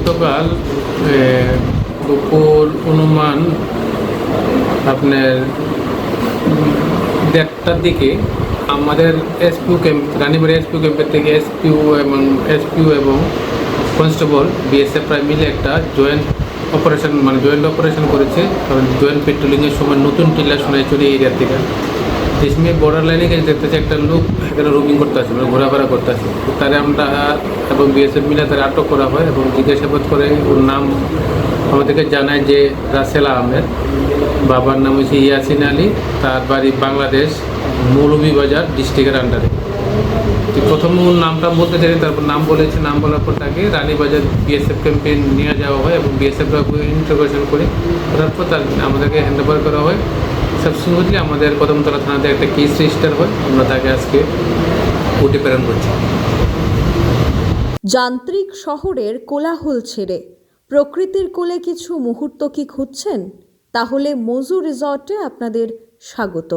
গতকাল দুপুর অনুমান আপনার 1:30টার দিকে আমাদের এসপিউ ক্যাম্প, রানীবাড়ি এসপিউ ক্যাম্পের থেকে এসপিউ এবং কনস্টেবল বিএসএফ প্রায় মিলে একটা জয়েন্ট অপারেশন করেছে। কারণ জয়েন্ট পেট্রোলিংয়ের সময় নতুন টিলা সোনাইচুরি এরিয়া থেকে জিসমে বর্ডার লাইনে গেছে, দেখতেছে একটা লোক এখানে রুমিং করতে আসে, মানে ঘোরাফেরা করতে আসে। তারে আমরা এবং বিএসএফ মিলে তারা আটক করা হয় এবং জিজ্ঞাসাবাদ করে ওর নাম আমাদেরকে জানায় যে রাসেল আহমেদ, বাবার নাম হচ্ছে ইয়াসিন আলী, তার বাড়ি বাংলাদেশ মৌলভীবাজার ডিস্ট্রিক্টের আন্ডারে। তো প্রথম নামটা বলতে চাই, তারপর নাম বলেছে, নাম বলার পর তাকে রানীবাজার বিএসএফ ক্যাম্পে নিয়ে যাওয়া হয় এবং বিএসএফরা ইন্টারোগেশন করে করার পর আমাদেরকে হ্যান্ড ওভার করা হয়। সাবসিকুয়েন্টলি আমাদের কদমতলা থানাতে একটা কেস রেজিস্টার হয়, আমরা তাকে আজকে কোর্টে প্রেরণ করছি। যান্ত্রিক শহরের কোলাহল ছেড়ে প্রকৃতির কোলে কিছু মুহূর্ত কি খুঁজছেন? তাহলে মজু রিসর্টে আপনাদের স্বাগত।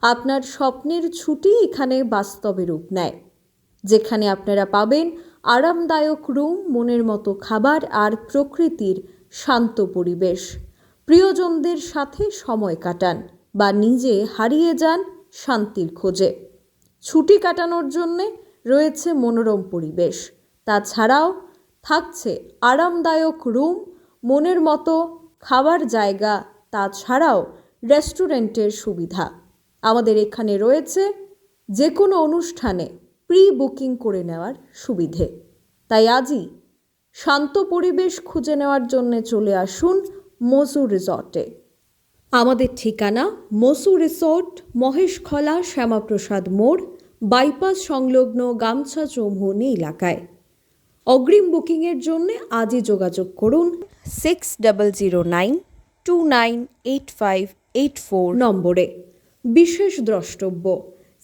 আপনার স্বপ্নের ছুটি এখানে বাস্তবে রূপ নেয়, যেখানে আপনারা পাবেন আরামদায়ক রুম, মনের মতো খাবার আর প্রকৃতির শান্ত পরিবেশ। প্রিয়জনদের সাথে সময় কাটান বা নিজে হারিয়ে যান শান্তির খোঁজে। ছুটি কাটানোর জন্যে রয়েছে মনোরম পরিবেশ, তাছাড়াও থাকছে আরামদায়ক রুম, মনের মতো খাবার জায়গা, তাছাড়াও রেস্টুরেন্টের সুবিধা। আমাদের এখানে রয়েছে যে কোনো অনুষ্ঠানে প্রি বুকিং করে নেওয়ার সুবিধে। তাই আজই শান্ত পরিবেশ খুঁজে নেওয়ার জন্য চলে আসুন মজু রিসর্টে। আমাদের ঠিকানা মজু রিসর্ট, মহেশখলা শ্যামাপ্রসাদ মোড়, বাইপাস সংলগ্ন গামছা চৌমুহনী এলাকায়। অগ্রিম বুকিংয়ের জন্য আজই যোগাযোগ করুন 6009298584 নম্বরে। বিশেষ দ্রষ্টব্য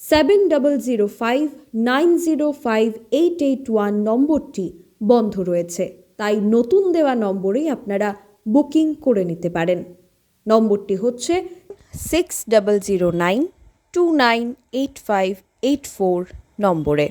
7005905881 নম্বরটি বন্ধ রয়েছে, তাই নতুন দেওয়া নম্বরেই আপনারা বুকিং করে নিতে পারেন। নম্বরটি হচ্ছে 6009298584 নম্বরে।